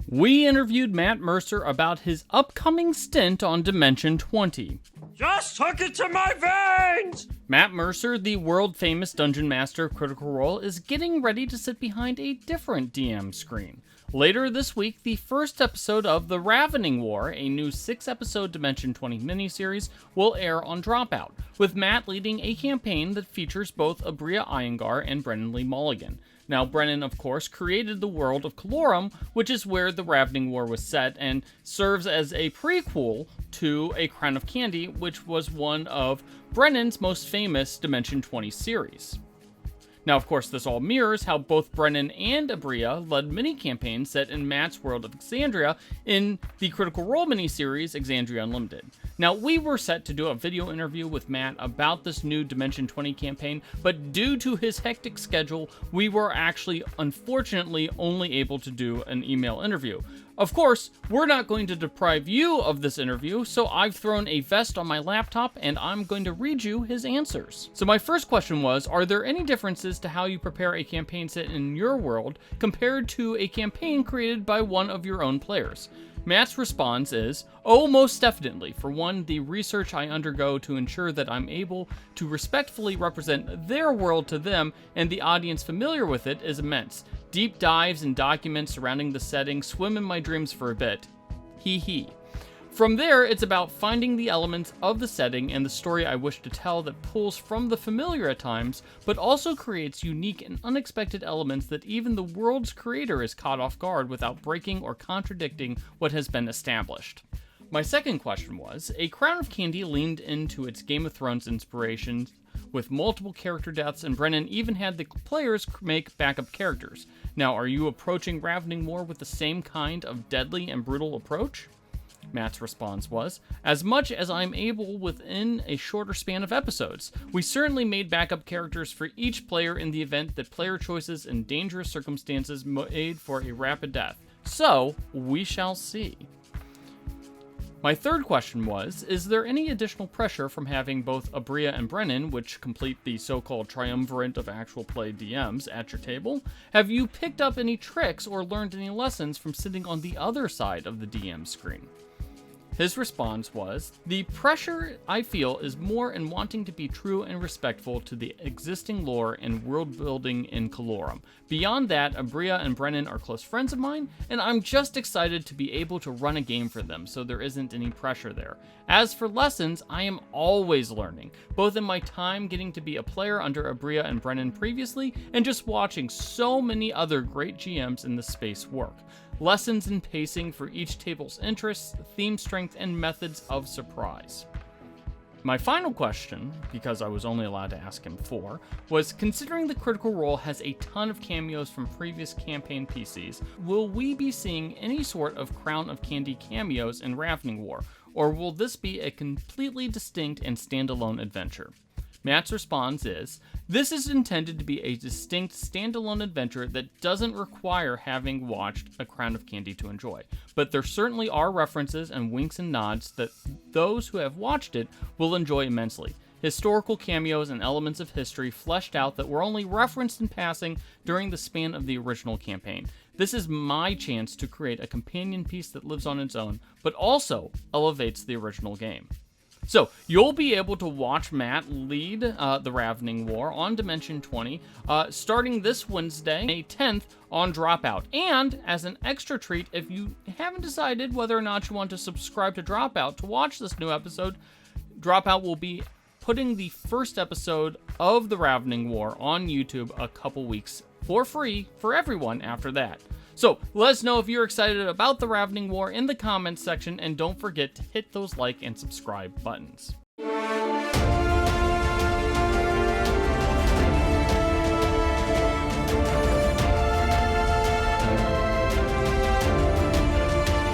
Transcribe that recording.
We interviewed Matt Mercer about his upcoming stint on Dimension 20. Just hook it to my veins! Matt Mercer, the world-famous dungeon master of Critical Role, is getting ready to sit behind a different DM screen. Later this week, the first episode of The Ravening War, a new 6-episode Dimension 20 miniseries, will air on Dropout, with Matt leading a campaign that features both Aabriya Iyengar and Brennan Lee Mulligan. Now, Brennan, of course, created the world of Calorum, which is where the Ravening War was set, and serves as a prequel to A Crown of Candy, which was one of Brennan's most famous Dimension 20 series. Now, of course, this all mirrors how both Brennan and Aabriya led mini-campaigns set in Matt's world of Exandria in the Critical Role miniseries, Exandria Unlimited. Now, we were set to do a video interview with Matt about this new Dimension 20 campaign, but due to his hectic schedule, we were actually, unfortunately, only able to do an email interview. Of course, we're not going to deprive you of this interview, so I've thrown a vest on my laptop and I'm going to read you his answers. So my first question was, are there any differences to how you prepare a campaign set in your world compared to a campaign created by one of your own players? Matt's response is, oh, most definitely. For one, the research I undergo to ensure that I'm able to respectfully represent their world to them and the audience familiar with it is immense. Deep dives in documents surrounding the setting, swim in my dreams for a bit. Hee hee. From there, it's about finding the elements of the setting and the story I wish to tell that pulls from the familiar at times, but also creates unique and unexpected elements that even the world's creator is caught off guard without breaking or contradicting what has been established. My second question was, A Crown of Candy leaned into its Game of Thrones inspiration with multiple character deaths, and Brennan even had the players make backup characters. Now, are you approaching Ravening War with the same kind of deadly and brutal approach? Matt's response was, as much as I'm able within a shorter span of episodes. We certainly made backup characters for each player in the event that player choices in dangerous circumstances made for a rapid death. So, we shall see. My third question was, is there any additional pressure from having both Aabriya and Brennan, which complete the so-called triumvirate of actual play DMs, at your table? Have you picked up any tricks or learned any lessons from sitting on the other side of the DM screen? His response was, the pressure I feel is more in wanting to be true and respectful to the existing lore and world building in Calorum. Beyond that, Aabriya and Brennan are close friends of mine, and I'm just excited to be able to run a game for them, so there isn't any pressure there. As for lessons, I am always learning, both in my time getting to be a player under Aabriya and Brennan previously, and just watching so many other great GMs in the space work. Lessons in pacing for each table's interests, theme strength, and methods of surprise. My final question, because I was only allowed to ask him 4, was, considering the Critical Role has a ton of cameos from previous campaign PCs, will we be seeing any sort of Crown of Candy cameos in Ravening War, or will this be a completely distinct and standalone adventure? Matt's response is, this is intended to be a distinct standalone adventure that doesn't require having watched A Crown of Candy to enjoy, but there certainly are references and winks and nods that those who have watched it will enjoy immensely. Historical cameos and elements of history fleshed out that were only referenced in passing during the span of the original campaign. This is my chance to create a companion piece that lives on its own, but also elevates the original game. So, you'll be able to watch Matt lead the Ravening War on Dimension 20, starting this Wednesday, May 10th, on Dropout. And, as an extra treat, if you haven't decided whether or not you want to subscribe to Dropout to watch this new episode, Dropout will be putting the first episode of the Ravening War on YouTube a couple weeks for free for everyone after that. So, let us know if you're excited about the Ravening War in the comments section, and don't forget to hit those like and subscribe buttons.